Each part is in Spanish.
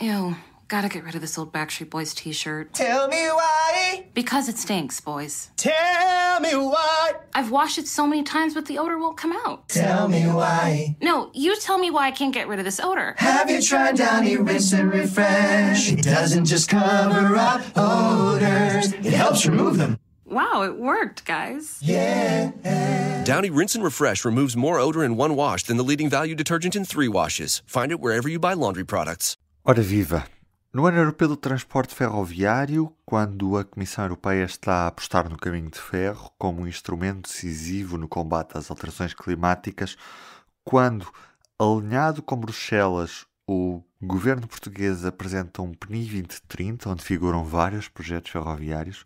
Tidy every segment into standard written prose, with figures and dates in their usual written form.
Ew, gotta get rid of this old Backstreet Boys t-shirt. Tell me why. Because it stinks, boys. Tell me why. I've washed it so many times, but the odor won't come out. Tell me why. No, you tell me why I can't get rid of this odor. Have you tried Downy Rinse and Refresh? It doesn't just cover up odors, it helps remove them. Wow, it worked, guys. Yeah. Downy Rinse and Refresh removes more odor in one wash than the leading value detergent in 3 washes. Find it wherever you buy laundry products. Ora viva! No Ano Europeu do Transporte Ferroviário, quando a Comissão Europeia está a apostar no caminho de ferro como um instrumento decisivo no combate às alterações climáticas, quando, alinhado com Bruxelas, o governo português apresenta um PNI 2030, onde figuram vários projetos ferroviários,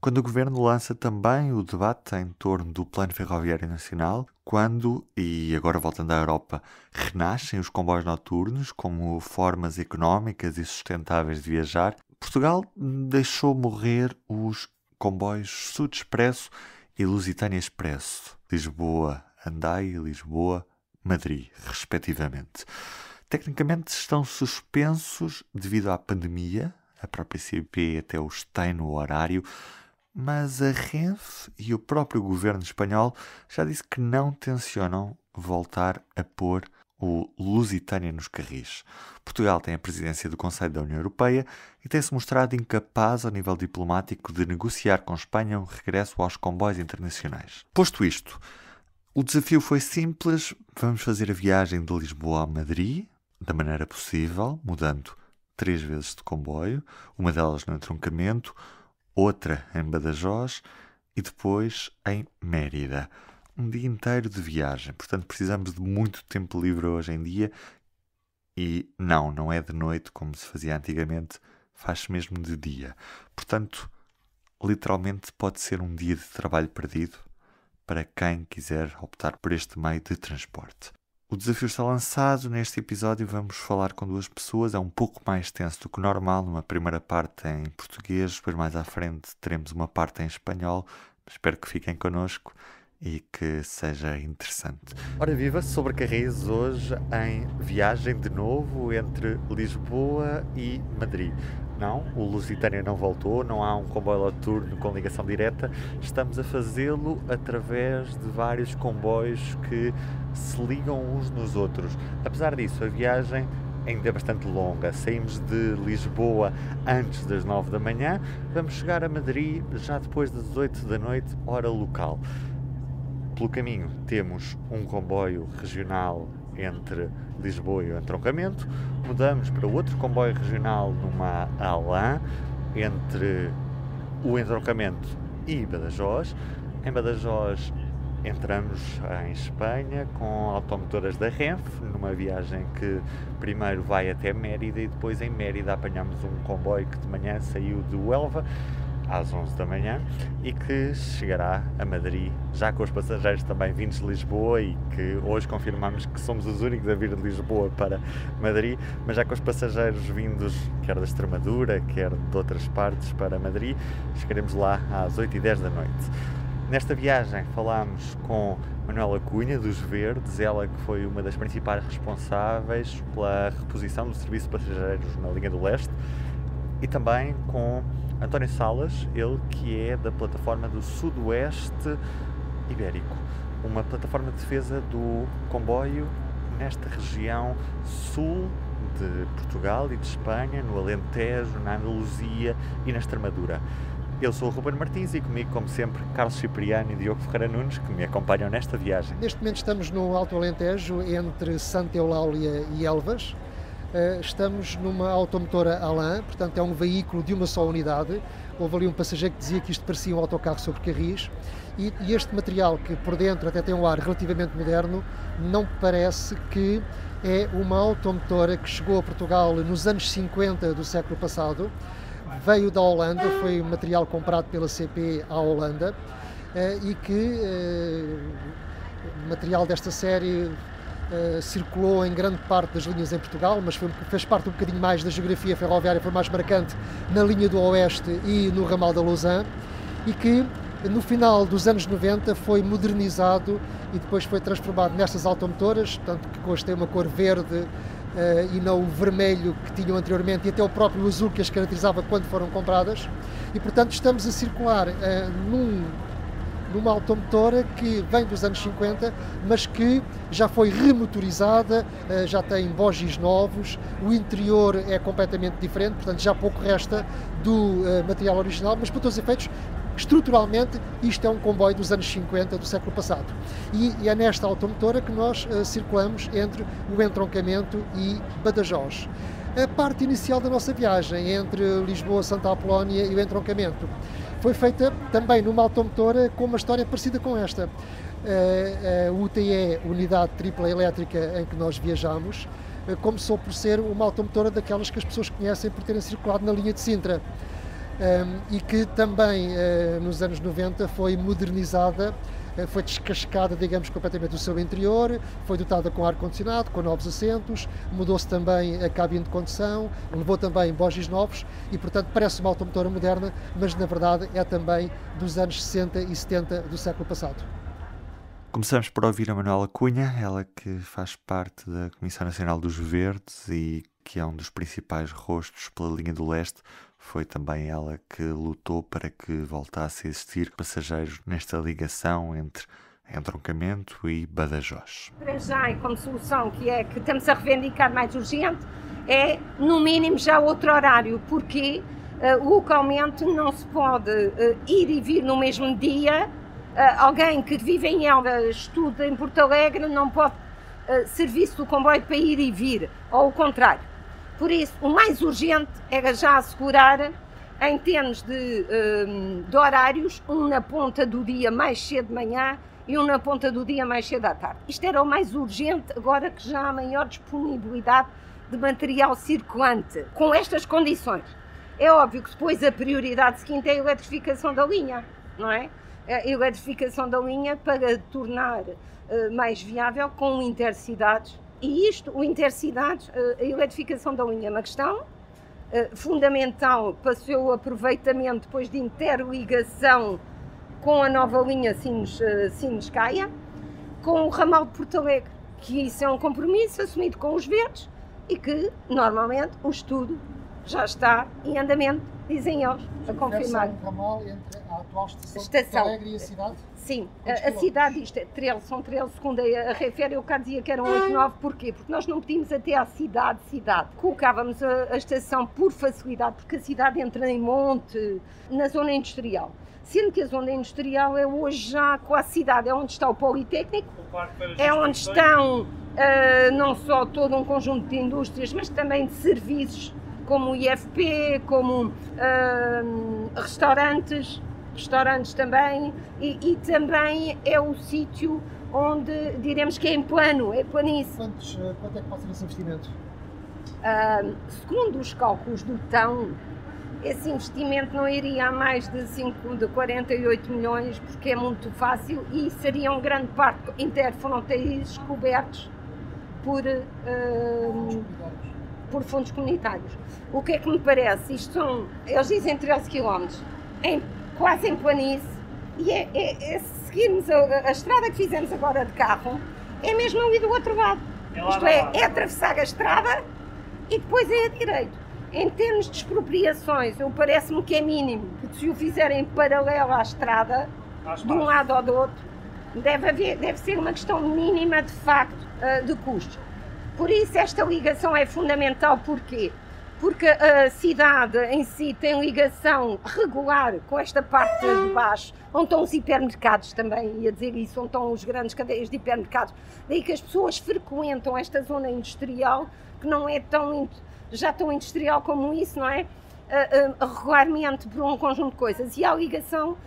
quando o governo lança também o debate em torno do Plano Ferroviário Nacional, quando, e agora voltando à Europa, renascem os comboios noturnos como formas económicas e sustentáveis de viajar, Portugal deixou morrer os comboios Sud Expresso e Lusitânia Expresso, Lisboa-Andai e Lisboa-Madrid, respectivamente. Tecnicamente estão suspensos devido à pandemia, a própria CP até os tem no horário, mas a Renfe e o próprio governo espanhol já disse que não tencionam voltar a pôr o Lusitânia nos carris. Portugal tem a presidência do Conselho da União Europeia e tem-se mostrado incapaz ao nível diplomático de negociar com Espanha um regresso aos comboios internacionais. Posto isto, o desafio foi simples: vamos fazer a viagem de Lisboa a Madrid da maneira possível, mudando 3 vezes de comboio, uma delas no entroncamento, outra em Badajoz e depois em Mérida. Um dia inteiro de viagem, portanto precisamos de muito tempo livre hoje em dia e não é de noite como se fazia antigamente, faz-se mesmo de dia. Portanto, literalmente pode ser um dia de trabalho perdido para quem quiser optar por este meio de transporte. O desafio está lançado. Neste episódio vamos falar com 2 pessoas. É um pouco mais extenso do que normal. Numa primeira parte em português, depois mais à frente teremos uma parte em espanhol. Espero que fiquem connosco e que seja interessante. Ora viva, sobre Carris hoje em viagem de novo entre Lisboa e Madrid. Não, o Lusitânia não voltou, não há um comboio noturno com ligação direta. Estamos a fazê-lo através de vários comboios que se ligam uns nos outros. Apesar disso, a viagem ainda é bastante longa. Saímos de Lisboa antes das 9 da manhã, vamos chegar a Madrid já depois das 8 da noite, hora local. Pelo caminho temos um comboio regional entre Lisboa e o entroncamento, mudamos para outro comboio regional numa ALAN entre o entroncamento e Badajoz. Em Badajoz entramos em Espanha com automotoras da Renfe, numa viagem que primeiro vai até Mérida e depois em Mérida apanhamos um comboio que de manhã saiu de Huelva às 11 da manhã e que chegará a Madrid já com os passageiros também vindos de Lisboa e que hoje confirmamos que somos os únicos a vir de Lisboa para Madrid, mas já com os passageiros vindos quer da Extremadura, quer de outras partes para Madrid, chegaremos lá às 8h10 da noite. Nesta viagem falámos com Manuela Cunha, dos Verdes, ela que foi uma das principais responsáveis pela reposição do serviço de passageiros na linha do Leste, e também com António Salas, ele que é da plataforma do Sudoeste Ibérico, uma plataforma de defesa do comboio nesta região sul de Portugal e de Espanha, no Alentejo, na Andaluzia e na Extremadura. Eu sou o Ruben Martins e comigo, como sempre, Carlos Cipriano e Diogo Ferreira Nunes, que me acompanham nesta viagem. Neste momento estamos no Alto Alentejo, entre Santa Eulália e Elvas. Estamos numa automotora ALAN, portanto é um veículo de uma só unidade. Houve ali um passageiro que dizia que isto parecia um autocarro sobre carris e este material, que por dentro até tem um ar relativamente moderno, não parece que é uma automotora que chegou a Portugal nos anos 50 do século passado. Veio da Holanda, foi material comprado pela CP à Holanda e que material desta série circulou em grande parte das linhas em Portugal, mas fez parte um bocadinho mais da geografia ferroviária, foi mais marcante na linha do Oeste e no ramal da Lausanne, e que no final dos anos 90 foi modernizado e depois foi transformado nestas automotoras, tanto que hoje tem uma cor verde e não o vermelho que tinham anteriormente e até o próprio azul que as caracterizava quando foram compradas. E, portanto, estamos a circular numa automotora que vem dos anos 50, mas que já foi remotorizada, já tem bogis novos, o interior é completamente diferente, portanto já pouco resta do material original, mas para todos os efeitos, estruturalmente, isto é um comboio dos anos 50 do século passado. E é nesta automotora que nós circulamos entre o entroncamento e Badajoz. A parte inicial da nossa viagem, entre Lisboa, Santa Apolónia e o entroncamento, foi feita também numa automotora com uma história parecida com esta. A UTE, Unidade Tripla Elétrica, em que nós viajamos, começou por ser uma automotora daquelas que as pessoas conhecem por terem circulado na linha de Sintra. E que também nos anos 90 foi modernizada, foi descascada, digamos, completamente do seu interior, foi dotada com ar-condicionado, com novos assentos, mudou-se também a cabine de condução, levou também bogis novos e, portanto, parece uma automotora moderna, mas na verdade é também dos anos 60 e 70 do século passado. Começamos por ouvir a Manuela Cunha, ela que faz parte da Comissão Nacional dos Verdes e que é um dos principais rostos pela linha do leste. Foi também ela que lutou para que voltasse a existir passageiros nesta ligação entre entroncamento e Badajoz. Para já, e como solução que estamos a reivindicar mais urgente, é no mínimo já outro horário, porque localmente não se pode ir e vir no mesmo dia. Alguém que vive em Elva, estuda em Porto Alegre, não pode serviço do comboio para ir e vir, ou o contrário. Por isso, o mais urgente era já assegurar, em termos de horários, um na ponta do dia mais cedo de manhã e um na ponta do dia mais cedo à tarde. Isto era o mais urgente, agora que já há maior disponibilidade de material circulante, com estas condições. É óbvio que depois a prioridade seguinte é a eletrificação da linha, não é? A eletrificação da linha para tornar mais viável com intercidades. E isto, o intercidades, a eletrificação da linha é uma questão fundamental para o seu aproveitamento depois de interligação com a nova linha Sines-Caia, com o ramal de Porto Alegre, que isso é um compromisso assumido com os verdes e que, normalmente, o estudo já está em andamento, dizem eles, a confirmar. Um ramal entre a atual estação de Porto Alegre e a cidade? Sim, a cidade, isto é 13, são 13, segundo a Refer, eu cá dizia que eram 8, 9, porquê? Porque nós não pedimos até à cidade, colocávamos a estação por facilidade, porque a cidade entra em monte, na zona industrial. Sendo que a zona industrial é hoje já com a cidade, é onde está o Politécnico, é onde estão não só todo um conjunto de indústrias, mas também de serviços, como o IFP, como restaurantes também, e também é o sítio onde diremos que é em plano, é planície. Quanto é que pode ser esse investimento? Segundo os cálculos do TÃO, esse investimento não iria a mais de 48 milhões, porque é muito fácil e seriam grande parte interfronteiriços cobertos por fundos comunitários. O que é que me parece? Eles dizem 13 km, quase em planície, e seguirmos a estrada que fizemos agora de carro, é mesmo ali do outro lado. Isto é atravessar a estrada e depois é a direito. Em termos de expropriações, parece-me que é mínimo, porque se o fizerem paralelo à estrada, de um lado ou do outro, deve ser uma questão mínima de facto de custos. Por isso esta ligação é fundamental, porquê? Porque a cidade em si tem ligação regular com esta parte de baixo, onde estão os hipermercados também, ia dizer isso, onde estão os grandes cadeias de hipermercados. Daí que as pessoas frequentam esta zona industrial, que não é já tão industrial como isso, não é? Regularmente por um conjunto de coisas. E há a ligação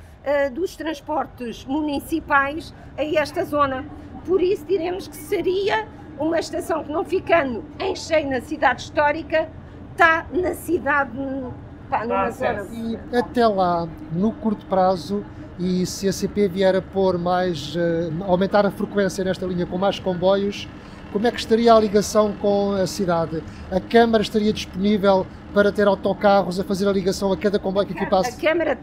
dos transportes municipais a esta zona. Por isso diremos que seria uma estação que, não ficando em cheio na cidade histórica, está na cidade, numa zona. E até lá, no curto prazo, e se a CP vier a pôr aumentar a frequência nesta linha com mais comboios, como é que estaria a ligação com a cidade? A Câmara estaria disponível para ter autocarros a fazer a ligação a cada comboio que aqui passa? A Câmara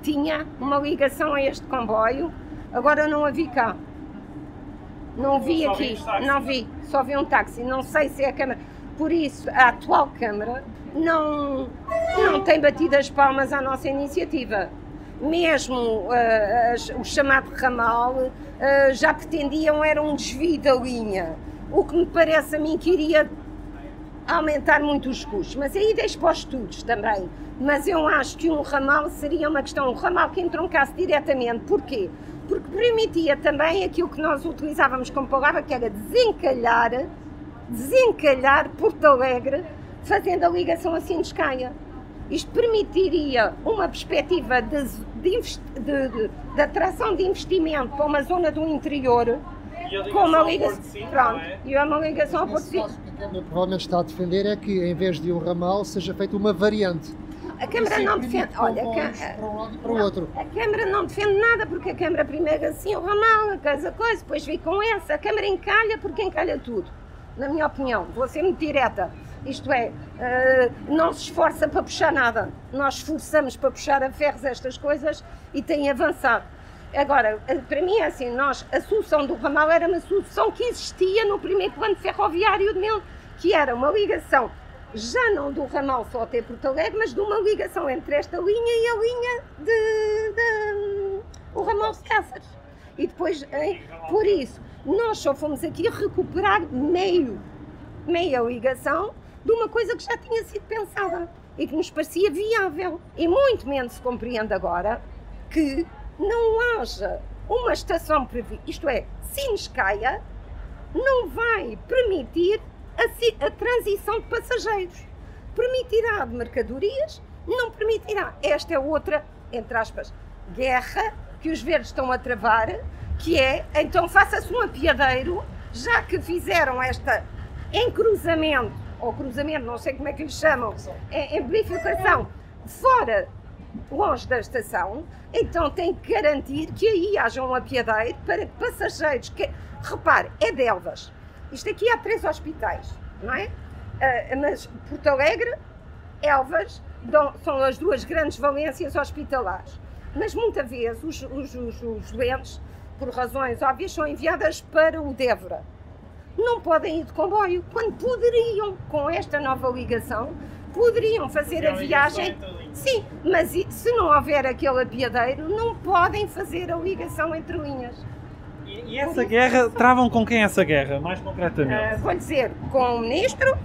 tinha uma ligação a este comboio, agora não a vi cá. Não vi aqui, não vi, só vi um táxi. Não sei se é a Câmara. Por isso, a atual Câmara não tem batido as palmas à nossa iniciativa. Mesmo o chamado ramal já pretendiam, era um desvio da linha, o que me parece a mim que iria aumentar muito os custos, mas aí deixo para os estudos também. Mas eu acho que um ramal seria uma questão, um ramal que entroncasse diretamente. Porquê? Porque permitia também aquilo que nós utilizávamos como palavra, que era desencalhar Porto Alegre, fazendo a ligação a Sines-Caia. Isto permitiria uma perspectiva de atração de investimento para uma zona do interior, com uma ligação, e uma ligação ao Porto de Sines. O que a Câmara provavelmente está a defender é que, em vez de um ramal, seja feita uma variante. A Câmara não defende, olha, para um lado e para o outro. A Câmara não defende nada, porque a Câmara primeiro assim o ramal, coisa, depois vem com essa. A Câmara encalha porque encalha tudo, na minha opinião, vou ser muito direta. Isto é, não se esforça para puxar nada. Nós esforçamos para puxar a ferros estas coisas e tem avançado. Agora, para mim é assim, a solução do ramal era uma solução que existia no primeiro plano ferroviário de Mil, que era uma ligação, já não do ramal só até Porto Alegre, mas de uma ligação entre esta linha e a linha o ramal de Cáceres. E depois, por isso, nós só fomos aqui recuperar meia ligação de uma coisa que já tinha sido pensada e que nos parecia viável. E muito menos se compreende agora que não haja uma estação prevista, isto é, Sines-Caia não vai permitir a transição de passageiros. Permitirá de mercadorias, não permitirá. Esta é outra, entre aspas, guerra que os verdes estão a travar, que é, então faça-se um apiadeiro, já que fizeram esta encruzamento, ou cruzamento, não sei como é que lhe chamam, em bifurcação, fora, longe da estação, então tem que garantir que aí haja um apiadeiro para que passageiros, repare, é de Elvas, isto aqui há 3 hospitais, não é? Mas Porto Alegre, Elvas, são as 2 grandes valências hospitalares, mas muitas vezes os doentes, por razões óbvias, são enviadas para o Dévora. Não podem ir de comboio, quando poderiam, com esta nova ligação, poderiam fazer a viagem. Sim, mas se não houver aquele apiadeiro, não podem fazer a ligação entre linhas. E essa guerra, travam com quem essa guerra, mais concretamente? Vou dizer, com o Ministro,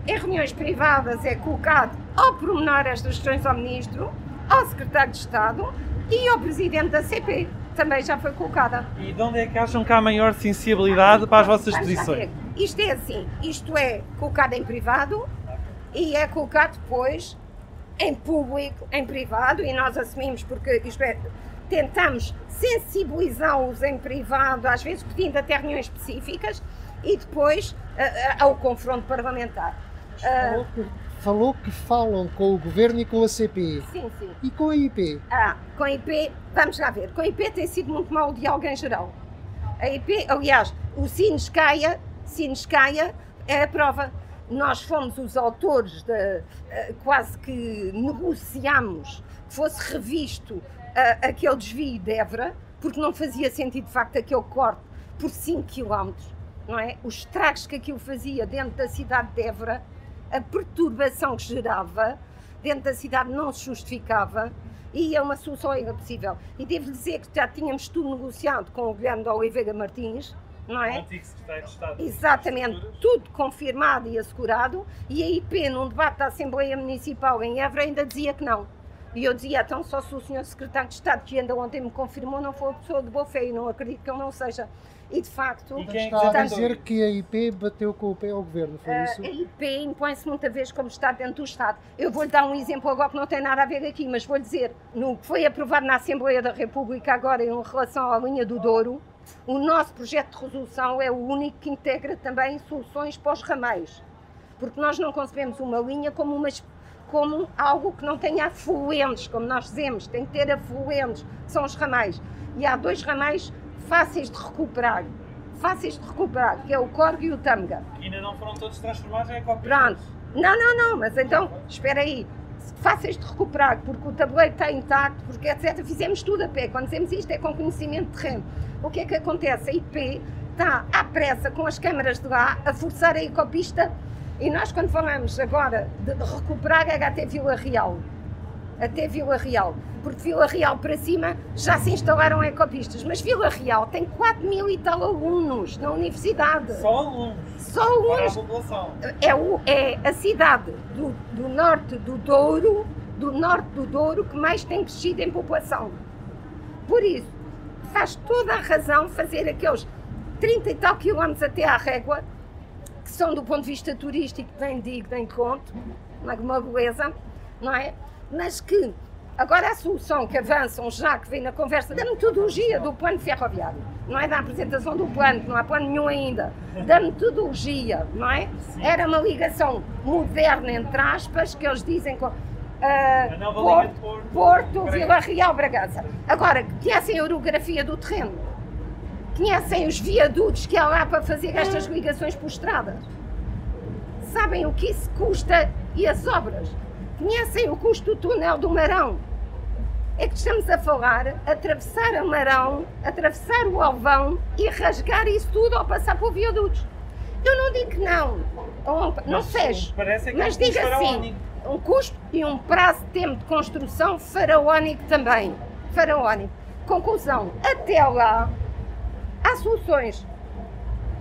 em reuniões privadas é colocado ao pormenor estas questões ao Ministro, ao Secretário de Estado e ao Presidente da CP. Também já foi colocada. E de onde é que acham que há maior sensibilidade para as vossas posições? Isto é assim, isto é colocado em privado e é colocado depois em público, em privado, e nós assumimos porque isto é, tentamos sensibilizá-los em privado, às vezes pedindo até reuniões específicas e depois ao confronto parlamentar. Falou que falam com o Governo e com a CP. Sim, sim. E com a IP? Com a IP, vamos lá ver, com a IP tem sido muito mau o diálogo em geral. A IP, aliás, o Sines-Caia é a prova. Nós fomos os autores, quase que negociámos que fosse revisto aquele desvio de Évora, porque não fazia sentido de facto aquele corte por 5 km, não é? Os estragos que aquilo fazia dentro da cidade de Évora, a perturbação que gerava dentro da cidade não se justificava e é uma solução impossível. E devo dizer que já tínhamos tudo negociado com o Guilherme de Oliveira Martins, não é? O antigo secretário de Estado. Exatamente, tudo confirmado e assegurado, e a IP, num debate da Assembleia Municipal em Évora, ainda dizia que não. E eu dizia, então, só se o senhor secretário de Estado, que ainda ontem me confirmou, não for pessoa de boa fé, e não acredito que ele não seja. E de facto... Está a dizer que a IP bateu com o pé ao Governo, foi isso? A IP impõe-se muitas vezes como Estado dentro do Estado. Eu vou-lhe dar um exemplo agora que não tem nada a ver aqui, mas vou-lhe dizer, no que foi aprovado na Assembleia da República agora em relação à linha do Douro, o nosso projeto de resolução é o único que integra também soluções para os ramais. Porque nós não concebemos uma linha como algo que não tenha afluentes, como nós dizemos, tem que ter afluentes, que são os ramais. E há 2 ramais fáceis de recuperar, que é o Corgo e o Tâmega. E ainda não foram todos transformados em qualquer Pronto, não, mas então, espera aí, fáceis de recuperar, porque o tabuleiro está intacto, porque etc. Fizemos tudo a pé, quando dizemos isto é com conhecimento de terreno. O que é que acontece? A IP está à pressa com as câmaras de lá a forçar a ecopista. E nós, quando falamos agora de recuperar, é até Vila Real. Até Vila Real. Porque Vila Real para cima já se instalaram ecopistas. Mas Vila Real tem 4.000 e tal alunos na universidade. Só alunos? Só alunos. Para a população. É a cidade do norte do Douro, que mais tem crescido em população. Por isso, faz toda a razão fazer aqueles 30 e tal quilómetros até à Régua, que são do ponto de vista turístico, nem digo, nem conto, uma beleza, não é? Mas que, agora a solução que avançam já, que vem na conversa da metodologia do plano ferroviário, não é da apresentação do plano, que não há plano nenhum ainda, da metodologia, não é? Era uma ligação moderna, entre aspas, que eles dizem com Porto, Vila Real, Bragança. Agora, conhecem a orografia do terreno? Conhecem os viadutos que há lá para fazer estas ligações por estradas? Sabem o que isso custa e as obras? Conhecem o custo do túnel do Marão? É que estamos a falar, atravessar o Marão, atravessar o Alvão e rasgar isso tudo ao passar por viadutos. Eu não digo que não seja, mas digo assim, um custo e um prazo de tempo de construção faraónico também. Faraónico. Conclusão, até lá há soluções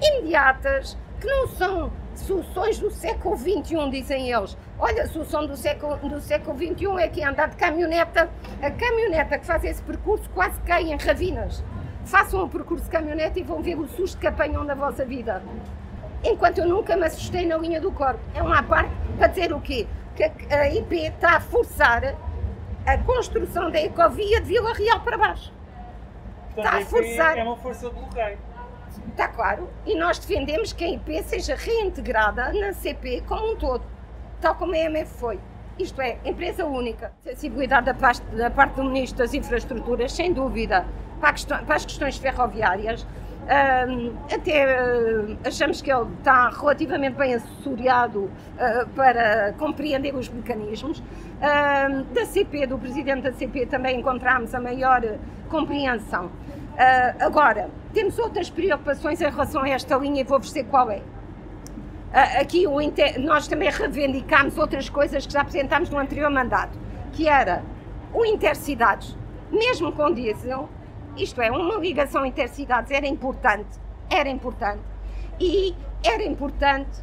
imediatas que não são soluções do século XXI, dizem eles. Olha, a solução do século XXI é que andar de caminhoneta. A caminhoneta que faz esse percurso quase cai em ravinas. Façam um percurso de caminhoneta e vão ver o susto que apanham na vossa vida. Enquanto eu nunca me assustei na linha do Corpo. É uma parte para dizer o quê? Que a IP está a forçar a construção da ecovia de Vila Real para baixo. Portanto, está a forçar. É uma força de bloqueio. Está claro. E nós defendemos que a IP seja reintegrada na CP como um todo, tal como a EMF foi. Isto é, empresa única. Sensibilidade da parte do Ministro das Infraestruturas, sem dúvida, para as questões ferroviárias. Achamos que ele está relativamente bem assessorado para compreender os mecanismos. Da CP, do Presidente da CP, também encontramos a maior compreensão. Agora, temos outras preocupações em relação a esta linha e vou-vos dizer qual é. Aqui nós também reivindicámos outras coisas que já apresentámos no anterior mandato, que era o Intercidades, mesmo com diesel. Isto é, uma ligação intercidades era importante, e era importante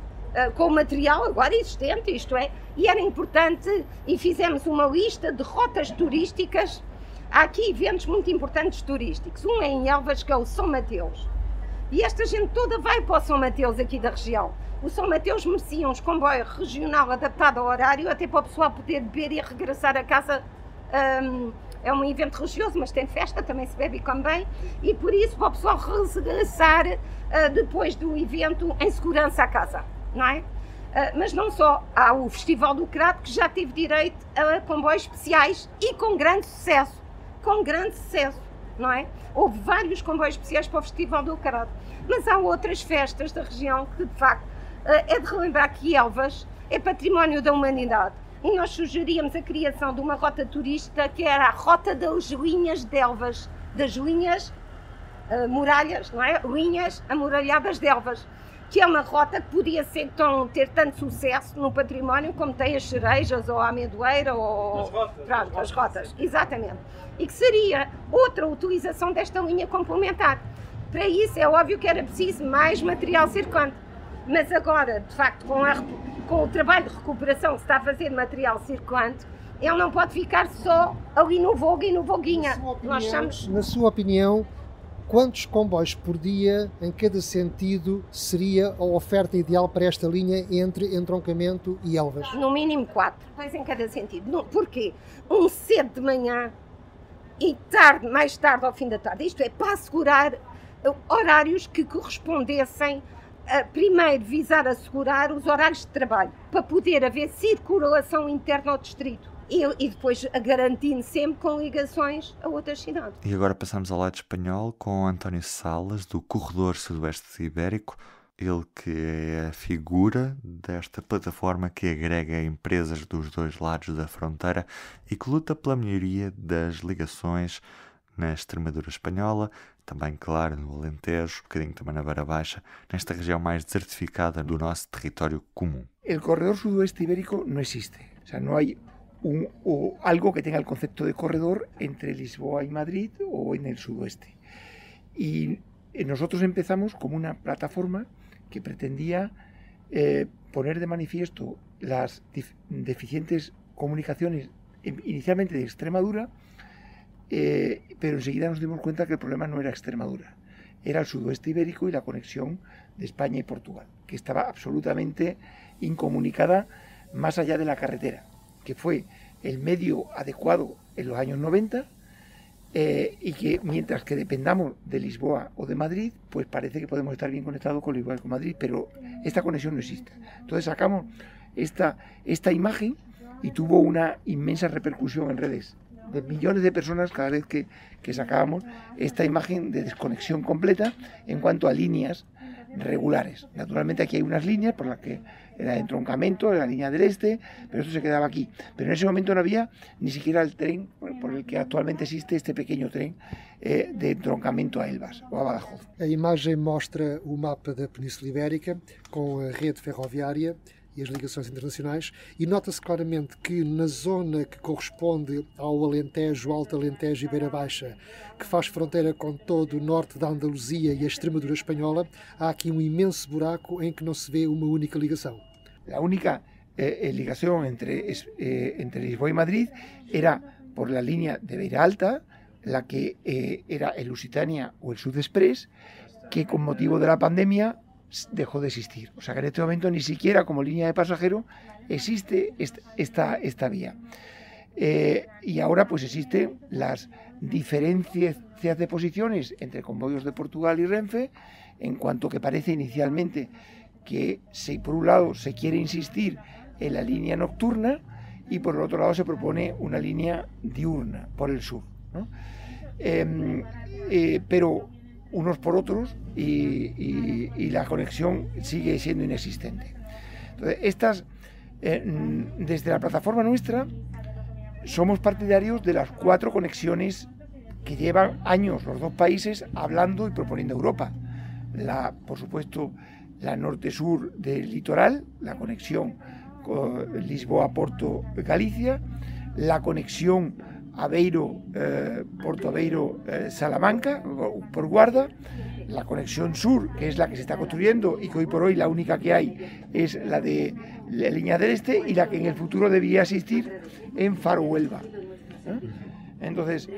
com o material agora existente, isto é, e era importante, e fizemos uma lista de rotas turísticas. Há aqui eventos muito importantes turísticos, um é em Elvas, que é o São Mateus, e esta gente toda vai para o São Mateus aqui da região. O São Mateus merecia um comboio regional adaptado ao horário, até para o pessoal poder beber e regressar a casa. É um evento religioso, mas tem festa, também se bebe e come bem, e por isso para o pessoal regressar depois do evento em segurança à casa, não é? Mas não só, há o Festival do Crato, que já teve direito a comboios especiais e com grande sucesso, não é? Houve vários comboios especiais para o Festival do Crato, mas há outras festas da região que de facto é de relembrar que Elvas é património da humanidade. E nós sugeríamos a criação de uma rota turística que era a Rota das Linhas de Elvas, das linhas muralhas, não é? Linhas amuralhadas de Elvas, que é uma rota que podia ter tanto sucesso no património como tem as cerejas ou a amendoeira ou as rotas, exatamente. E que seria outra utilização desta linha complementar. Para isso é óbvio que era preciso mais material circulante, mas agora, de facto, com o trabalho de recuperação que se está a fazer de material circulante, ele não pode ficar só ali no Voga e no Voguinha. Na sua opinião, quantos comboios por dia, em cada sentido, seria a oferta ideal para esta linha entre Entroncamento e Elvas? No mínimo 4, 2 em cada sentido. Porquê? Um cedo de manhã e mais tarde ao fim da tarde. Isto é, para assegurar horários que correspondessem. Primeiro visar assegurar os horários de trabalho, para poder haver circulação interna ao distrito e depois garantindo sempre com ligações a outras cidades. E agora passamos ao lado espanhol com António Salas, do Corredor Sudoeste Ibérico, ele que é a figura desta plataforma que agrega empresas dos dois lados da fronteira e que luta pela melhoria das ligações na Extremadura espanhola, também, claro, no Alentejo, um bocadinho também na Beira Baixa, nesta região mais desertificada do nosso território comum. El corredor sudoeste ibérico no existe. O sea, no hay algo que tenga el concepto de corredor entre Lisboa y Madrid o en el sudoeste. Y nosotros empezamos como una plataforma que pretendía poner de manifiesto las deficientes comunicaciones inicialmente de Extremadura, pero enseguida nos dimos cuenta que el problema no era Extremadura, era el sudoeste ibérico y la conexión de España y Portugal, que estaba absolutamente incomunicada más allá de la carretera, que fue el medio adecuado en los años 90, y que mientras que dependamos de Lisboa o de Madrid, pues parece que podemos estar bien conectados con Lisboa y con Madrid, pero esta conexión no existe. Entonces sacamos esta imagen y tuvo una inmensa repercusión en redes de millones de personas cada vez que sacábamos esta imagen de desconexión completa en cuanto a líneas regulares. Naturalmente aquí hay unas líneas por las que era el entroncamiento, la línea del este, pero esto se quedaba aquí. Pero en ese momento no había ni siquiera el tren por el que actualmente existe este pequeño tren de entroncamiento a Elvas ou a Badajoz. A imagem mostra o mapa da Península Ibérica com a rede ferroviária e as ligações internacionais, e nota-se claramente que na zona que corresponde ao Alentejo, Alto Alentejo e Beira Baixa, que faz fronteira com todo o norte da Andaluzia e a Extremadura espanhola, há aqui um imenso buraco em que não se vê uma única ligação. La única ligación entre Lisboa y Madrid era por la línea de Beira Alta, la que era el Lusitania o el Sud Express, que con motivo de la pandemia dejó de existir. O sea que en este momento ni siquiera como línea de pasajero existe esta vía. Y ahora pues existen las diferencias de posiciones entre convoyos de Portugal y Renfe, en cuanto que parece inicialmente que por un lado se quiere insistir en la línea nocturna y por el otro lado se propone una línea diurna por el sur, ¿no? Pero unos por otros y la conexión sigue siendo inexistente. Entonces, desde la plataforma nuestra somos partidarios de las 4 conexiones que llevan años los dos países hablando y proponiendo a Europa. Por supuesto, la norte-sur del litoral, la conexión con Lisboa-Porto-Galicia, la conexión Aveiro, Porto Aveiro, Salamanca, por Guarda, la conexión sur, que es la que se está construyendo y que hoy por hoy la única que hay es la de la línea del este y la que en el futuro debería existir en Faro-Huelva. Entonces,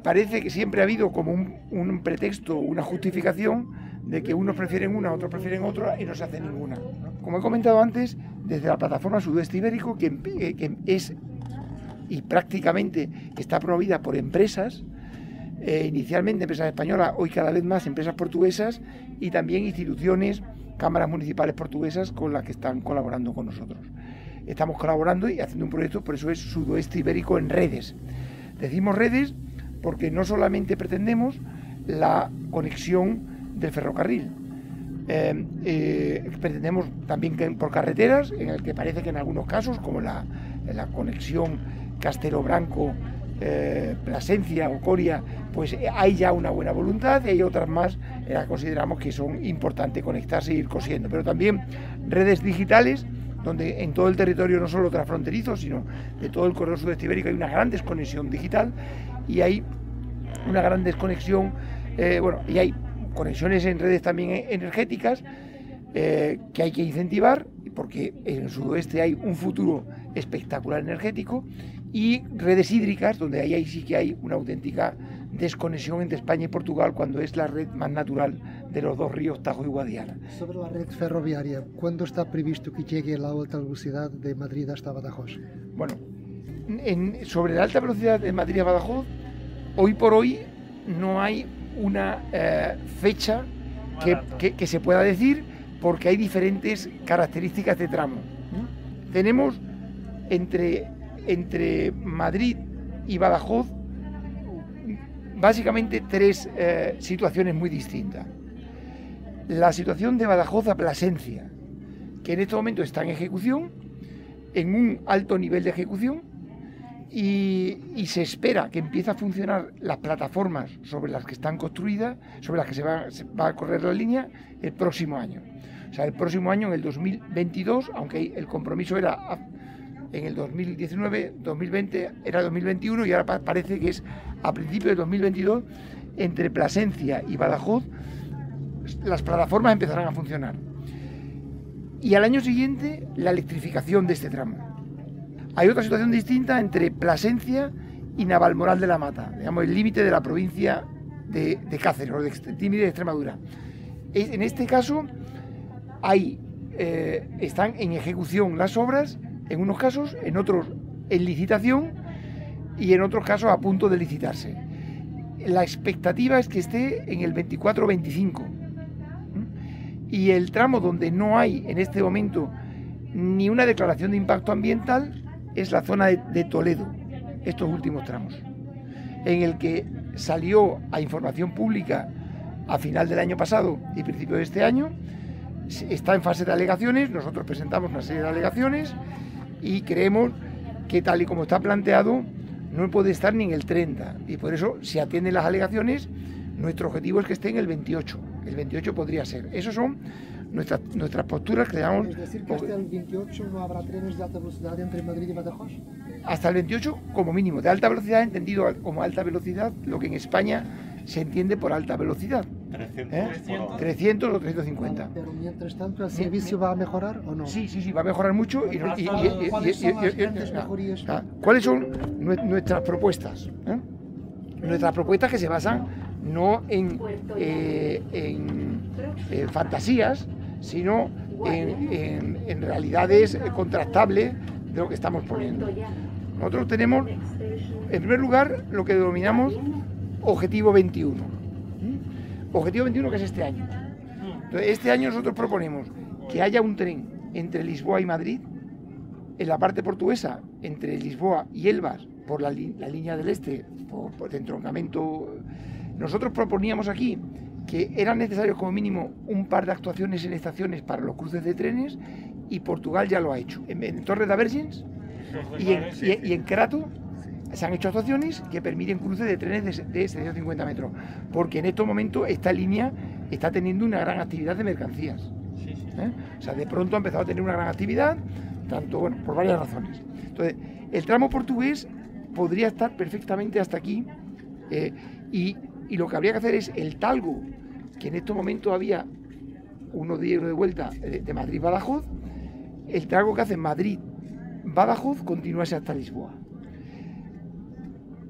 parece que siempre ha habido como un pretexto, una justificación de que unos prefieren una, otros prefieren otra y no se hace ninguna. Como he comentado antes, desde la plataforma Sudoeste Ibérico, que es y prácticamente está promovida por empresas, inicialmente empresas españolas, hoy cada vez más empresas portuguesas y también instituciones, cámaras municipales portuguesas con las que están colaborando con nosotros. Estamos colaborando y haciendo un proyecto, por eso es Sudoeste Ibérico en redes. Decimos redes porque no solamente pretendemos la conexión del ferrocarril, pretendemos también que por carreteras, en el que parece que en algunos casos, como la conexión Castelo Branco, Plasencia o Coria, pues hay ya una buena voluntad y hay otras más en las que consideramos que son importantes conectarse e ir cosiendo, pero también redes digitales donde en todo el territorio, no solo transfronterizo, sino de todo el corredor sudeste ibérico, hay una gran desconexión digital y hay una gran desconexión, y hay conexiones en redes también energéticas que hay que incentivar, porque en el sudoeste hay un futuro espectacular energético, y redes hídricas, donde ahí sí que hay una auténtica desconexión entre España y Portugal, cuando es la red más natural de los dos ríos Tajo y Guadiana. Sobre la red ferroviaria, ¿cuándo está previsto que llegue la alta velocidad de Madrid hasta Badajoz? Bueno, sobre la alta velocidad de Madrid a Badajoz, hoy por hoy no hay una fecha que se pueda decir, porque hay diferentes características de tramo. Tenemos entre Madrid y Badajoz básicamente 3 situaciones muy distintas. La situación de Badajoz a Plasencia, que en este momento está en ejecución, en un alto nivel de ejecución, y se espera que empiece a funcionar las plataformas sobre las que están construidas, sobre las que se va a correr la línea el próximo año. O sea, el próximo año, en el 2022, aunque el compromiso era en el 2019, 2020, era 2021 y ahora parece que es a principios de 2022, entre Plasencia y Badajoz, las plataformas empezarán a funcionar. Y al año siguiente, la electrificación de este tramo. Hay otra situación distinta entre Plasencia y Navalmoral de la Mata, digamos el límite de la provincia de Cáceres o de límite de Extremadura. En este caso están en ejecución las obras, en unos casos, en otros en licitación y en otros casos a punto de licitarse. La expectativa es que esté en el 24-25. Y el tramo donde no hay en este momento ni una declaración de impacto ambiental es la zona de Toledo, estos últimos tramos, en el que salió a información pública a final del año pasado y principio de este año, está en fase de alegaciones, nosotros presentamos una serie de alegaciones y creemos que tal y como está planteado no puede estar ni en el 30 y por eso si atienden las alegaciones nuestro objetivo es que esté en el 28, el 28 podría ser, esas son nuestras posturas que llamamos... Es decir, que hasta el 28 no habrá trenes de alta velocidad entre Madrid y Badajoz. Hasta el 28 como mínimo, de alta velocidad entendido como alta velocidad, lo que en España se entiende por alta velocidad. 300 o 350. Pero mientras tanto, ¿el servicio va a mejorar o no? Sí, va a mejorar mucho. ¿Cuáles son las grandes mejorías? ¿Cuáles son nuestras propuestas? Nuestras propuestas que se basan no en fantasías, sino en realidades contrastables de lo que estamos poniendo. Nosotros tenemos, en primer lugar, lo que denominamos Objetivo 21. Objetivo 21 que es este año. Entonces, este año nosotros proponemos que haya un tren entre Lisboa y Madrid, en la parte portuguesa, entre Lisboa y Elvas, por la línea del este, por el entroncamiento. Nosotros proponíamos aquí que eran necesarios como mínimo un par de actuaciones en estaciones para los cruces de trenes y Portugal ya lo ha hecho. En Torre de Vergens y en Crato se han hecho actuaciones que permiten cruces de trenes de 750 metros, porque en estos momentos esta línea está teniendo una gran actividad de mercancías. O sea, de pronto ha empezado a tener una gran actividad, tanto, bueno, por varias razones. Entonces, el tramo portugués podría estar perfectamente hasta aquí y lo que habría que hacer es el talgo, que en estos momentos había unos días de vuelta de Madrid-Badajoz, el talgo que hace Madrid-Badajoz continuase hasta Lisboa.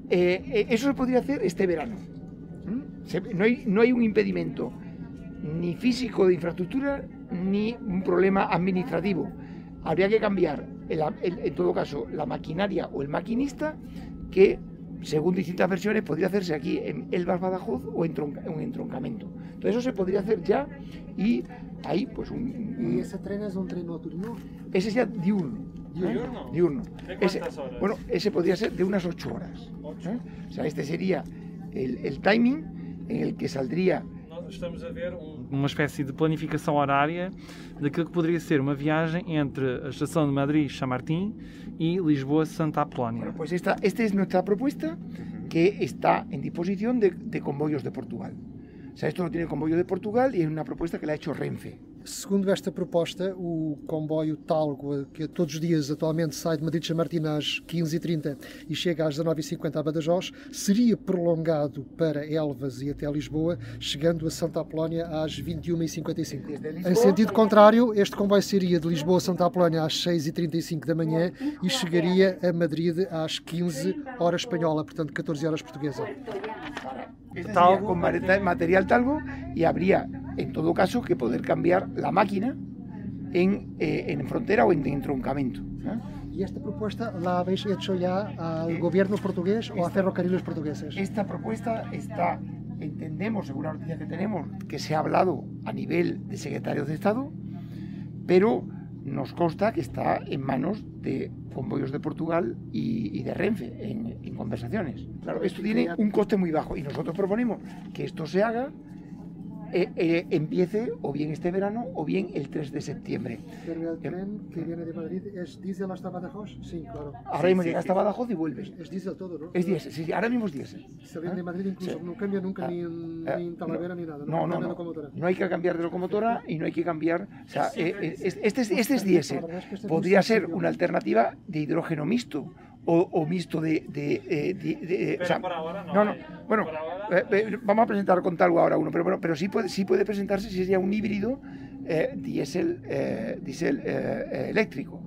Eso se podría hacer este verano. No hay un impedimento ni físico de infraestructura ni un problema administrativo. Habría que cambiar, en todo caso, la maquinaria o el maquinista, que según distintas versiones podría hacerse aquí en Elvas Badajoz o en un entroncamiento. Entonces eso se podría hacer ya y ahí pues ¿Y ese tren es un tren nocturno? Ese sería diurno. Diurno. ¿De cuántas horas? Bueno, ese podría ser de unas 8 horas. O sea, este sería el timing en el que saldría. Nós estamos a ver uma espécie de planificação horária daquilo que poderia ser uma viagem entre a estação de Madrid-Chamartín y Lisboa-Santa Apolónia. Bueno, pues esta es nuestra propuesta, que está en disposición de Comboios de Portugal. O sea, esto lo tiene Comboios de Portugal y es una propuesta que la ha hecho Renfe. Segundo esta proposta, o comboio Talgo, que todos os dias atualmente sai de Madrid de Chamartín às 15h30 e chega às 19h50 a Badajoz, seria prolongado para Elvas e até Lisboa, chegando a Santa Apolónia às 21h55. Em sentido contrário, este comboio seria de Lisboa a Santa Apolónia às 6h35 da manhã e chegaria a Madrid às 15 horas espanhola, portanto 14 horas portuguesa. Talgo, con material talgo, y habría en todo caso que poder cambiar la máquina en frontera o en entroncamiento. ¿Y esta propuesta la habéis hecho ya al gobierno portugués o a ferrocarriles portugueses? Esta propuesta está, entendemos, según la noticia que tenemos, que se ha hablado a nivel de secretarios de Estado, pero nos consta que está en manos de Comboios de Portugal y de Renfe en conversaciones. Claro, esto tiene un coste muy bajo y nosotros proponemos que esto se haga empiece o bien este verano o bien el 3 de septiembre. Pero el tren que viene de Madrid es diésel hasta Badajoz, sí, claro. Ahora mismo llega hasta Badajoz y vuelves. Es diésel todo, ¿no? Es diésel, sí, ahora mismo es diésel. Se viene de Madrid incluso, Sí. no cambia nunca ni en Talavera ni nada. No, cambia locomotora. no hay que cambiar de locomotora y no hay que cambiar, o sea, este es diésel. Podría ser una alternativa de hidrógeno mixto o mixto Pero o sea, por ahora no no, hay. bueno, Por ahora- vamos a presentar con Talgo ahora uno, pero bueno, pero sí puede presentarse si sería un híbrido diésel eléctrico.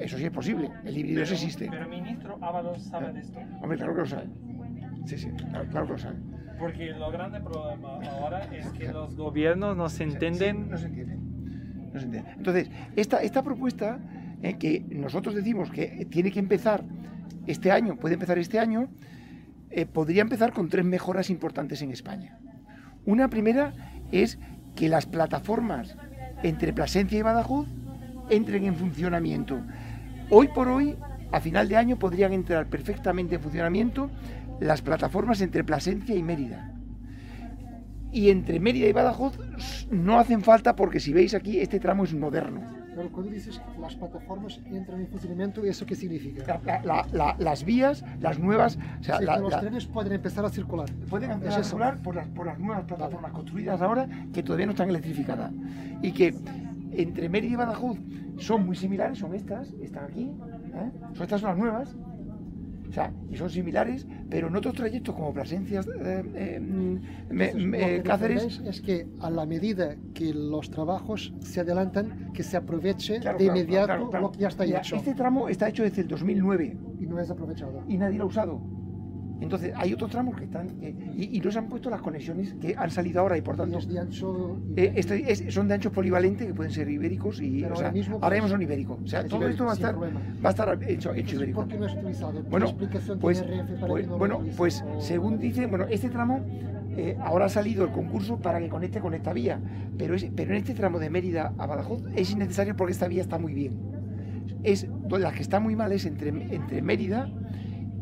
Eso sí es posible, el híbrido sí existe. Pero ministro Ábalos sabe de esto. Hombre, claro que lo sabe. Sí, claro que lo sabe. Porque lo grande problema ahora es que los gobiernos no se entienden. No se entiende. No se entiende. Entonces, esta propuesta que nosotros decimos que tiene que empezar este año, puede empezar este año, podría empezar con 3 mejoras importantes en España. Una primera es que las plataformas entre Plasencia y Badajoz entren en funcionamiento. Hoy por hoy, a final de año, podrían entrar perfectamente en funcionamiento las plataformas entre Plasencia y Mérida. Y entre Mérida y Badajoz no hacen falta porque si veis aquí, este tramo es moderno. Pero cuando dices que las plataformas entran en funcionamiento, ¿eso qué significa? Las vías, las nuevas... O sea, Sí, que los trenes pueden empezar a circular. pueden Es empezar a eso. circular por las nuevas plataformas construidas ahora que todavía no están electrificadas. Y que entre Mérida y Badajoz son muy similares, son estas, están aquí, estas son las nuevas. O sea, y son similares, pero en otros trayectos como Plasencia, Entonces, lo que Cáceres... defendéis es que a la medida que los trabajos se adelantan, que se aproveche Claro, de claro, inmediato claro. lo que ya está Mira, hecho este tramo está hecho desde el 2009 y no es aprovechado. y nadie lo ha usado. Entonces, hay otros tramos que están... y no se han puesto las conexiones que han salido ahora y por Y tanto... es de ancho... son de ancho polivalente que pueden ser ibéricos y Pero o sea, ahora mismo, ahora pues, mismo son ibéricos. O sea, es todo ibérico, esto va a sin estar, problema. va a estar hecho ibérico. ¿Por qué no es utilizado? ¿Qué Bueno, explicación pues, tiene RF para que no lo utilice? pues O- según dice, bueno, este tramo ahora ha salido el concurso para que conecte con esta vía, pero en este tramo de Mérida a Badajoz es innecesario porque esta vía está muy bien. La que está muy mal es entre Mérida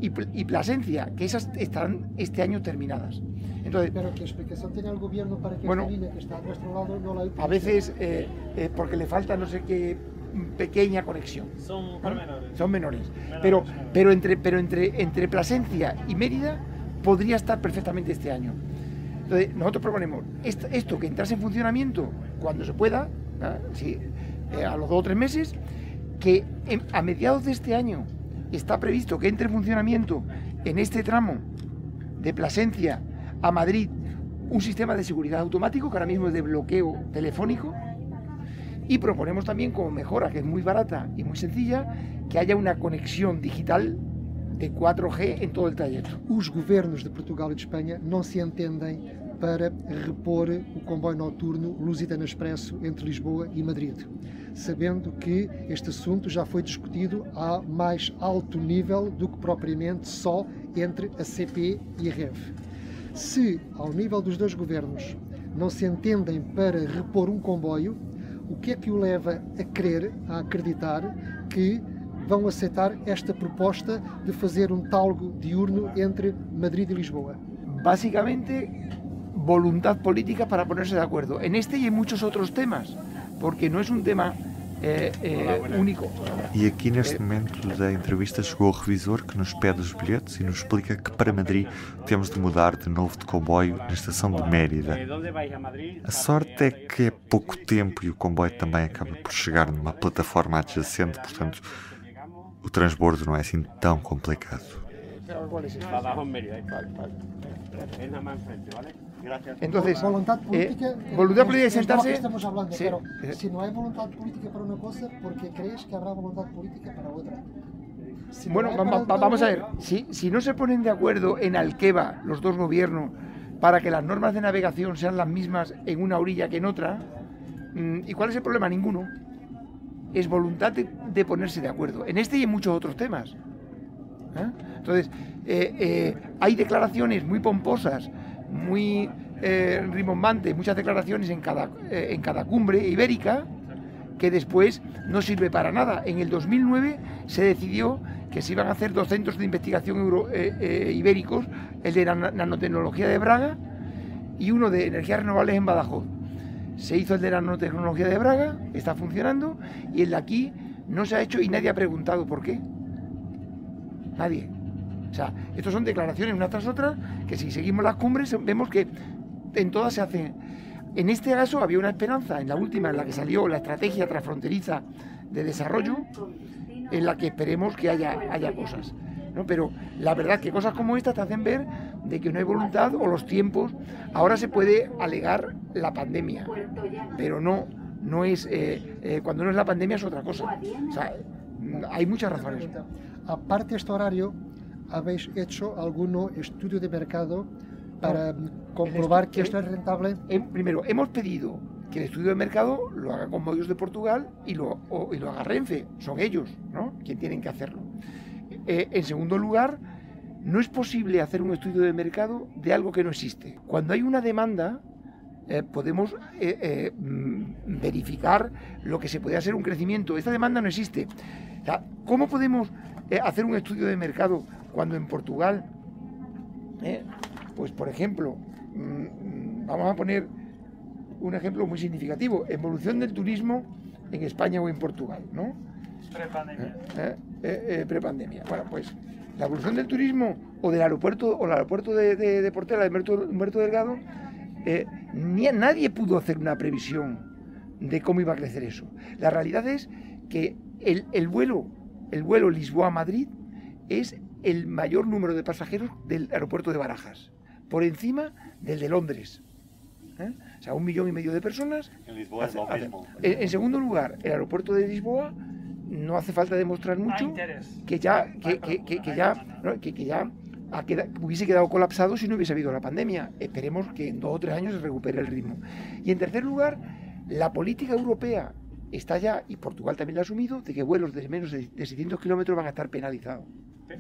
y Plasencia, que esas estarán este año terminadas. Entonces, Pero ¿qué explicación tiene el gobierno para que Bueno, esta línea que está a nuestro lado no la utilice? a veces porque le falta no sé qué pequeña conexión. Son pormenores. Son menores. Pero entre Plasencia y Mérida podría estar perfectamente este año. Entonces, nosotros proponemos esto que entrase en funcionamiento cuando se pueda, a los 2 o 3 meses, que a mediados de este año está previsto que entre en funcionamiento en este tramo de Plasencia a Madrid un sistema de seguridad automático que ahora mismo es de bloqueo telefónico. Y proponemos también como mejora, que es muy barata y muy sencilla, que haya una conexión digital de 4G en todo el trayecto. Os governos de Portugal e de Espanha não se entendem para repor o comboio noturno Lusitano Expresso entre Lisboa e Madrid, sabendo que este assunto já foi discutido a mais alto nível do que propriamente só entre a CP e a REV. Se, ao nível dos dois governos, não se entendem para repor um comboio, o que é que o leva a crer, a acreditar que vão aceitar esta proposta de fazer um talgo diurno entre Madrid e Lisboa? Básicamente, voluntad política para ponerse de acuerdo en este y en muchos otros temas, porque no es un tema único. E aqui neste momento da entrevista chegou o revisor que nos pede os bilhetes e nos explica que para Madrid temos de mudar de novo de comboio na estação de Mérida. A sorte é que é pouco tempo e o comboio também acaba por chegar numa plataforma adjacente, portanto o transbordo não é assim tão complicado. Entonces, voluntad política, voluntad política de es de lo que sentarse. estamos hablando, Sí. pero si no hay voluntad política para una cosa, ¿por qué crees que habrá voluntad política para otra? Si no Bueno, hay para vamos a ver, otra, si no se ponen de acuerdo en Alqueva los dos gobiernos para que las normas de navegación sean las mismas en una orilla que en otra, ¿y cuál es el problema? Ninguno. Es voluntad de ponerse de acuerdo, en este y en muchos otros temas. Entonces, hay declaraciones muy pomposas, muy rimbombantes, muchas declaraciones en cada cumbre ibérica, que después no sirve para nada. En el 2009 se decidió que se iban a hacer 2 centros de investigación ibéricos, el de nanotecnología de Braga y uno de energías renovables en Badajoz. Se hizo el de la nanotecnología de Braga, está funcionando, y el de aquí no se ha hecho y nadie ha preguntado por qué. Nadie. O sea, estas son declaraciones unas tras otras, que si seguimos las cumbres vemos que en todas se hacen. En este caso había una esperanza, en la última, en la que salió la estrategia transfronteriza de desarrollo, en la que esperemos que haya cosas, ¿no? Pero la verdad es que cosas como esta te hacen ver de que no hay voluntad o los tiempos. Ahora se puede alegar la pandemia, pero no es cuando no es la pandemia es otra cosa. O sea, hay muchas razones. Aparte de este horario, ¿habéis hecho algún estudio de mercado para comprobar que esto es rentable? Primero, hemos pedido que el estudio de mercado lo haga Comboios de Portugal y lo haga Renfe. Son ellos, ¿no?, quien tienen que hacerlo. En segundo lugar, no es posible hacer un estudio de mercado de algo que no existe. Cuando hay una demanda, podemos verificar lo que se puede hacer un crecimiento. Esta demanda no existe. O sea, ¿cómo podemos hacer un estudio de mercado cuando en Portugal, pues por ejemplo, vamos a poner un ejemplo muy significativo, evolución del turismo en España o en Portugal, ¿no? Prepandemia. Prepandemia. Bueno, pues la evolución del turismo o del aeropuerto de Portela, de Humberto Delgado, nadie pudo hacer una previsión de cómo iba a crecer eso. La realidad es que el vuelo Lisboa-Madrid es el mayor número de pasajeros del aeropuerto de Barajas, por encima del de Londres. O sea, 1,5 millones de personas. En Lisboa es lo mismo. En segundo lugar, el aeropuerto de Lisboa, no hace falta demostrar mucho que ya hubiese quedado colapsado si no hubiese habido la pandemia. Esperemos que en 2 o 3 años se recupere el ritmo. Y en tercer lugar, la política europea está ya, y Portugal también lo ha asumido, de que vuelos de menos de 600 kilómetros van a estar penalizados.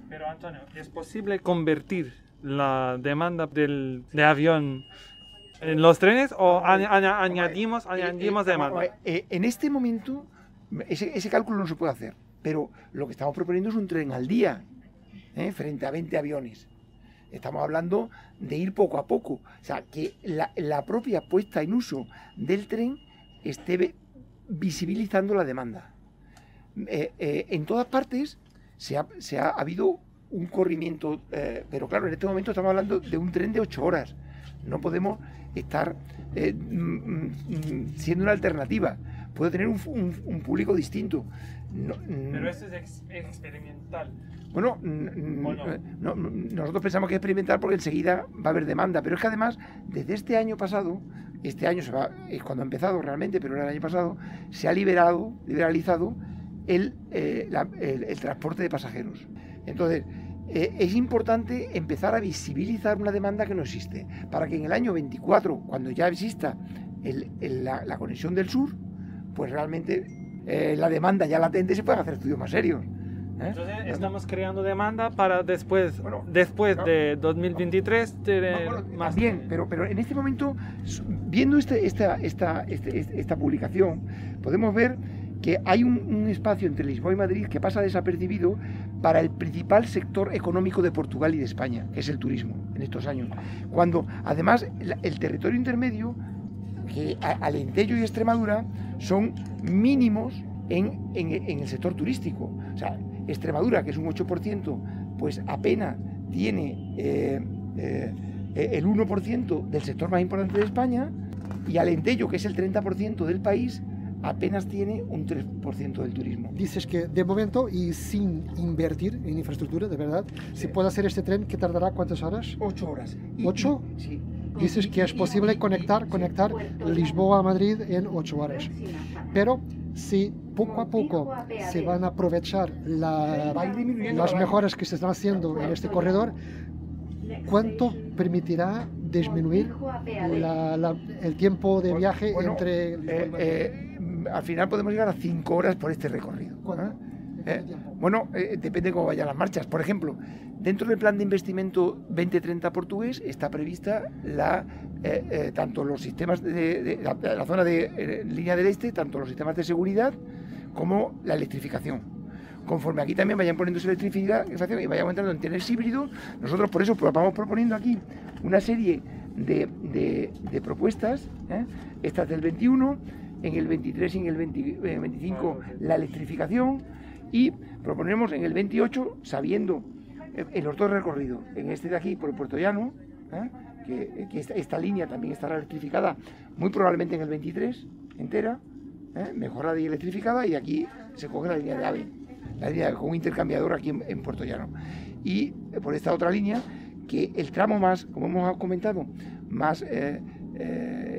Pero Antonio, ¿es posible convertir la demanda de avión en los trenes o añadimos demanda? En este momento ese cálculo no se puede hacer, pero lo que estamos proponiendo es un tren al día, frente a 20 aviones. Estamos hablando de ir poco a poco, o sea, que la propia puesta en uso del tren esté visibilizando la demanda. En todas partes ha habido un corrimiento, pero claro, en este momento estamos hablando de un tren de 8 horas. No podemos estar siendo una alternativa. Puede tener un público distinto. Pero esto es experimental. Bueno, nosotros pensamos que es experimental porque enseguida va a haber demanda, pero es que además, desde este año pasado, es cuando ha empezado realmente, pero el año pasado, se ha liberalizado el transporte de pasajeros. Entonces, es importante empezar a visibilizar una demanda que no existe, para que en el año 24, cuando ya exista la conexión del sur, pues realmente la demanda ya latente se puedan hacer estudios más serios. Entonces estamos creando demanda para después de 2023 más. Bien, pero en este momento, viendo esta publicación, podemos ver que hay un espacio entre Lisboa y Madrid que pasa desapercibido para el principal sector económico de Portugal y de España, que es el turismo, en estos años. Cuando además el territorio intermedio, que Alentejo y Extremadura, son mínimos en el sector turístico. O sea, Extremadura, que es un 8%, pues apenas tiene el 1% del sector más importante de España, y Alentejo, que es el 30% del país, apenas tiene un 3% del turismo. Dices que de momento y sin invertir en infraestructura, de verdad, se puede hacer este tren que tardará ¿cuántas horas? 8 horas. ¿8? Sí. Dices que es posible conectar Lisboa a Madrid en 8 horas. Pero si poco a poco se van a aprovechar las mejoras que se están haciendo en este corredor, ¿cuánto permitirá disminuir el tiempo de viaje entre Lisboa y Madrid? Al final podemos llegar a 5 horas por este recorrido. Depende de cómo vayan las marchas. Por ejemplo, dentro del plan de investimento 2030 portugués está prevista tanto los sistemas de la zona de línea del este, tanto los sistemas de seguridad como la electrificación. Conforme aquí también vayan poniéndose electrificación y vayamos entrando en trenes híbridos, nosotros por eso vamos proponiendo aquí una serie de propuestas. Esta es del 21, en el 23 y en el 25 la electrificación, y proponemos en el 28, sabiendo en los dos recorridos, en este de aquí por el Puerto Llano, que esta línea también estará electrificada, muy probablemente en el 23 entera, mejorada y electrificada, y aquí se coge la línea de AVE, la línea con un intercambiador aquí en Puerto Llano. Y por esta otra línea, que el tramo más, como hemos comentado, más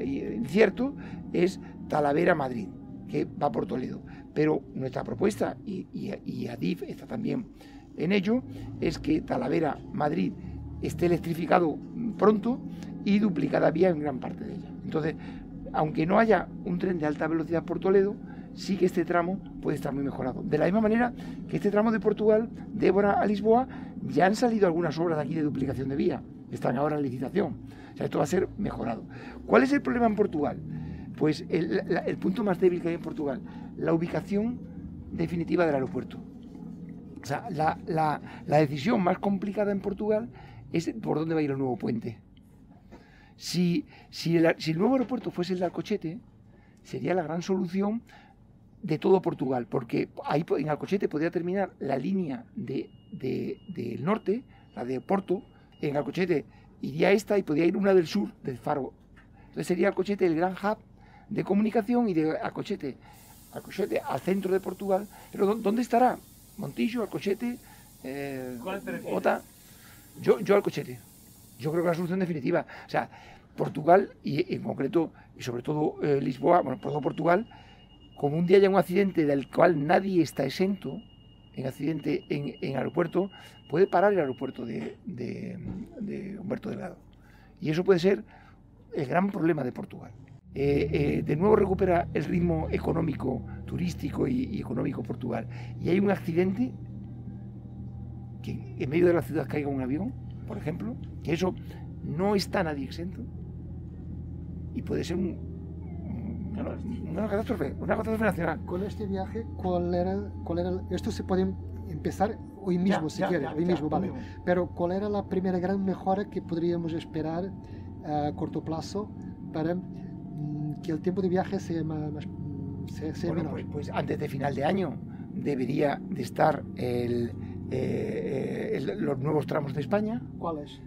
incierto es Talavera-Madrid, que va por Toledo. Pero nuestra propuesta, y Adif está también en ello, es que Talavera-Madrid esté electrificado pronto y duplicada vía en gran parte de ella. Entonces, aunque no haya un tren de alta velocidad por Toledo, sí que este tramo puede estar muy mejorado. De la misma manera que este tramo de Portugal, de Évora a Lisboa, ya han salido algunas obras de aquí de duplicación de vía, están ahora en licitación. O sea, esto va a ser mejorado. ¿Cuál es el problema en Portugal? Pues el punto más débil que hay en Portugal, la ubicación definitiva del aeropuerto. O sea, la decisión más complicada en Portugal es por dónde va a ir el nuevo puente. Si el nuevo aeropuerto fuese el de Alcochete, sería la gran solución de todo Portugal, porque ahí en Alcochete podría terminar la línea del norte, la de Porto. En Alcochete iría esta y podría ir una del sur, del Faro. Entonces sería Alcochete el gran hub de comunicación, y de Alcochete al centro de Portugal. Pero ¿dónde estará? Montijo, Alcochete, Ota. Yo Alcochete. Yo creo que es la solución definitiva. O sea, Portugal, y en concreto, y sobre todo Lisboa, bueno, por todo Portugal, como un día haya un accidente del cual nadie está exento, en accidente en aeropuerto, puede parar el aeropuerto de Humberto Delgado. Y eso puede ser el gran problema de Portugal. De nuevo recupera el ritmo económico, turístico y económico Portugal. Y hay un accidente, que en medio de la ciudad caiga un avión, por ejemplo, que eso no está nadie exento, y puede ser una catástrofe nacional. Con este viaje, ¿cuál era esto se puede empezar hoy mismo, si quieres, hoy mismo, vale. Pero ¿cuál era la primera gran mejora que podríamos esperar a corto plazo para que el tiempo de viaje sea menor? Pues antes de final de año debería de estar los nuevos tramos de España. ¿Cuáles?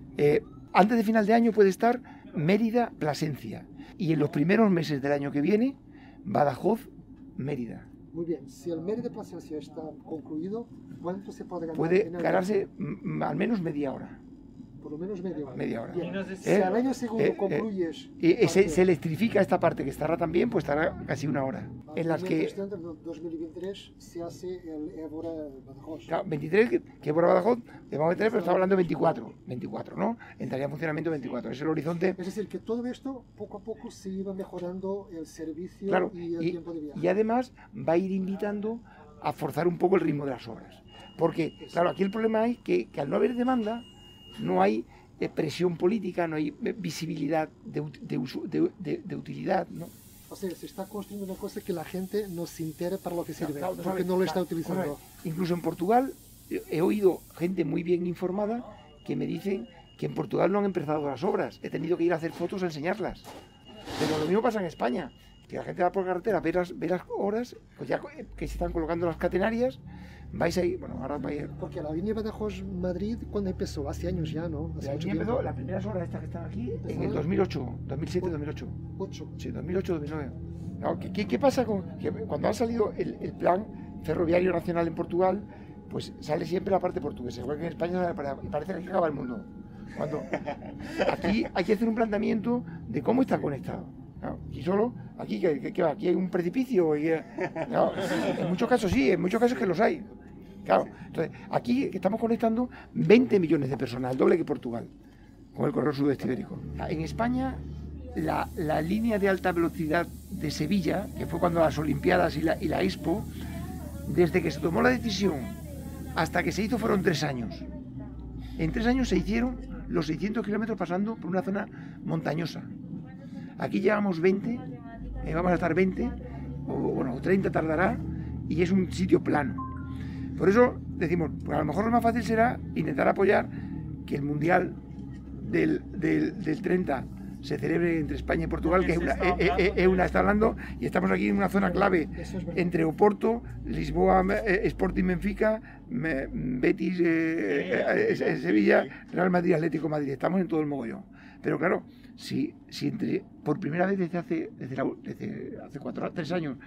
Antes de final de año puede estar Mérida-Plasencia, y en los primeros meses del año que viene Badajoz-Mérida. Muy bien, si el Mérida-Plasencia está concluido, ¿cuánto se puede ganar? Puede ganarse al menos media hora. Por lo menos media hora. Media hora. Si al año segundo concluyes... se electrifica esta parte, que estará también, pues estará casi una hora. En las que... En 2023 se hace el Évora-Badajoz. Claro, 23, que Évora-Badajoz, le vamos a meter, pero estamos hablando de 24, ¿no? Entraría en funcionamiento 24, es el horizonte. Es decir, que todo esto, poco a poco, se iba mejorando el servicio, claro, y el tiempo de viaje. Y además va a ir invitando a forzar un poco el ritmo de las obras. Porque, claro, aquí el problema es que al no haber demanda, no hay presión política, no hay visibilidad de utilidad, ¿no? O sea, se está construyendo una cosa que la gente no se entere para lo que sirve, claro, porque no lo está utilizando. Correcto. Incluso en Portugal he oído gente muy bien informada que me dicen que en Portugal no han empezado las obras. He tenido que ir a hacer fotos a enseñarlas. Pero lo mismo pasa en España, que la gente va por carretera, ve las horas, pues ya que se están colocando las catenarias, vais ahí, bueno, ahora vais a ir. Porque la línea Badajoz-Madrid, ¿cuándo empezó? Hace años ya, ¿no? La línea empezó, las primeras horas estas que están aquí, en el 2008, 2007, 2008. 8. Sí, 2008, 2009. No, ¿qué pasa que cuando ha salido el plan ferroviario nacional en Portugal, pues sale siempre la parte portuguesa, igual que en España, y parece que aquí acaba el mundo. Cuando aquí hay que hacer un planteamiento de cómo está conectado. Claro, aquí hay un precipicio. No, en muchos casos sí, en muchos casos que los hay. Claro, entonces aquí estamos conectando 20 millones de personas, el doble que Portugal, con el corredor sudeste ibérico. En España, la línea de alta velocidad de Sevilla, que fue cuando las Olimpiadas y la Expo, desde que se tomó la decisión hasta que se hizo fueron 3 años. En 3 años se hicieron los 600 kilómetros pasando por una zona montañosa. Aquí llevamos 20, vamos a estar 20, o 30 tardará, y es un sitio plano. Por eso decimos, pues a lo mejor lo más fácil será intentar apoyar que el Mundial del 30 se celebre entre España y Portugal, que está hablando, y estamos aquí en una zona clave entre Oporto, Lisboa, Sporting Benfica, Betis, Sevilla, Real Madrid, Atlético Madrid. Estamos en todo el mogollón. Pero claro, si por primera vez desde hace 3 años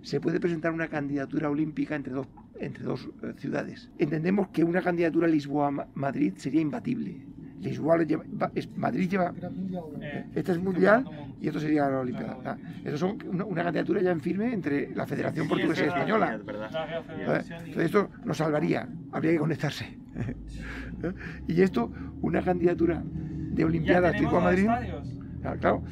se puede presentar una candidatura olímpica entre dos ciudades, entendemos que una candidatura Lisboa-Madrid sería imbatible. Madrid lleva, esta es mundial y esto sería la Olimpiada. Eso son una candidatura ya en firme entre la Federación Portuguesa y Española. Entonces esto nos salvaría, habría que conectarse. Y esto, una candidatura de Olimpiadas tipo a Madrid. Claro,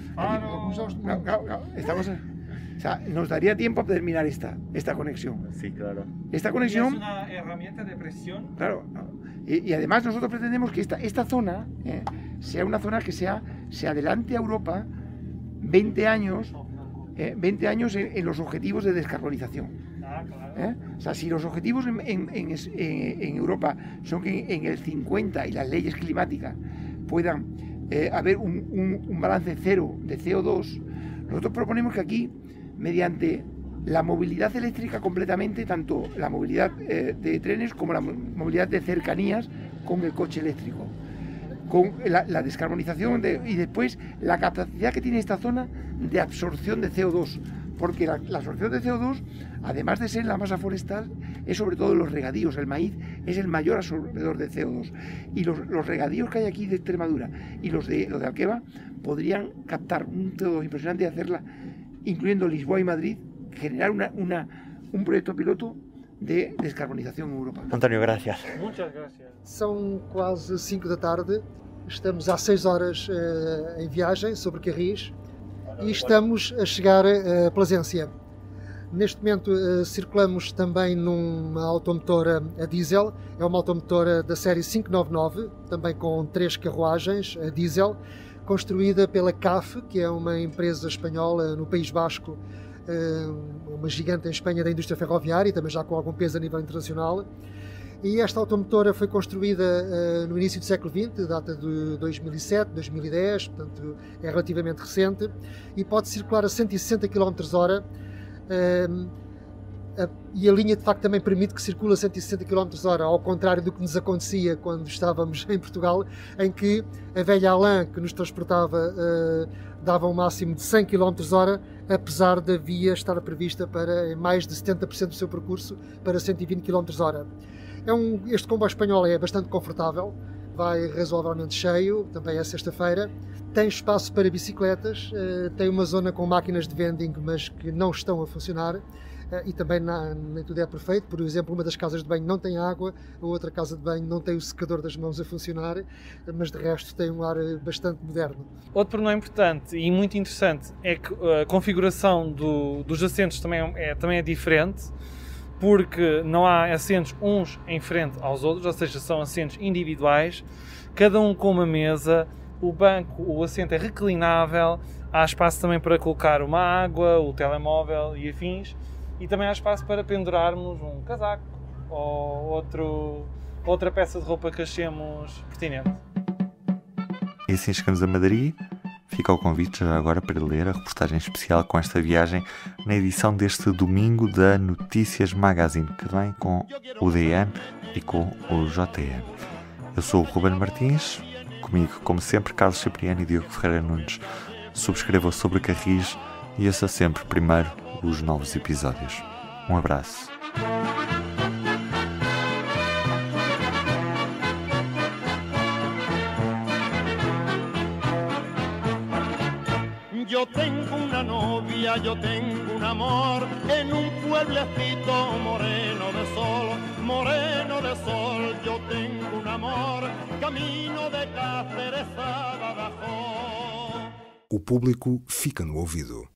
estamos. O sea, nos daría tiempo a terminar esta conexión. Sí, claro. Esta conexión. Es una herramienta de presión. Claro. Y además nosotros pretendemos que esta zona sea una zona que se adelante a Europa 20 años en los objetivos de descarbonización. O sea, si los objetivos en Europa son que en el 50 y las leyes climáticas puedan haber un balance cero de CO2, nosotros proponemos que aquí, mediante la movilidad eléctrica completamente, tanto la movilidad de trenes como la movilidad de cercanías con el coche eléctrico, con la descarbonización y después la capacidad que tiene esta zona de absorción de CO2, porque la absorción de CO2, además de ser la masa forestal, es sobre todo los regadíos. El maíz es el mayor absorbedor de CO2 y los regadíos que hay aquí de Extremadura y los de Alqueva podrían captar un CO2 impresionante y hacerla, incluyendo Lisboa y Madrid, generar un proyecto piloto de descarbonización en Europa. António, gracias. Muchas gracias. São quase 5 da tarde, estamos há 6 horas em viagem sobre Carris e estamos a chegar a Plasência. Neste momento circulamos também numa automotora a diesel, é uma automotora da série 599, também com 3 carruagens a diesel, construída pela CAF, que é uma empresa espanhola no País Basco, uma gigante em Espanha da indústria ferroviária e também já com algum peso a nível internacional. E esta automotora foi construída no início do século XX, data de 2007, 2010, portanto é relativamente recente, e pode circular a 160 km/h. E a linha de facto também permite que circule a 160 km/h, ao contrário do que nos acontecia quando estávamos em Portugal, em que a velha Alain que nos transportava dava um máximo de 100 km/h, apesar da via estar prevista para mais de 70% do seu percurso para 120 km/h. Este comboio espanhol é bastante confortável, vai razoavelmente cheio, também é sexta-feira, tem espaço para bicicletas, tem uma zona com máquinas de vending, mas que não estão a funcionar, e também nem tudo é perfeito. Por exemplo, uma das casas de banho não tem água, a outra casa de banho não tem o secador das mãos a funcionar, mas de resto tem um ar bastante moderno. Outro pormenor importante e muito interessante é que a configuração dos assentos também é diferente, porque não há assentos uns em frente aos outros, ou seja, são assentos individuais, cada um com uma mesa, o assento é reclinável, há espaço também para colocar uma água, o telemóvel e afins, e também há espaço para pendurarmos um casaco ou outra peça de roupa que achemos pertinente. E assim chegamos a Madrid. Fica o convite já agora para ler a reportagem especial com esta viagem na edição deste domingo da Notícias Magazine, que vem com o DN e com o JN. Eu sou o Ruben Martins, comigo, como sempre, Carlos Cipriano e Diogo Ferreira Nunes. Subscreva Sobre Carris e ouça sempre primeiro os novos episódios. Um abraço. Yo tengo una novia, yo tengo un amor en un pueblecito moreno de sol, yo tengo un amor, camino de Cáceres a Badajoz. O público fica no ouvido.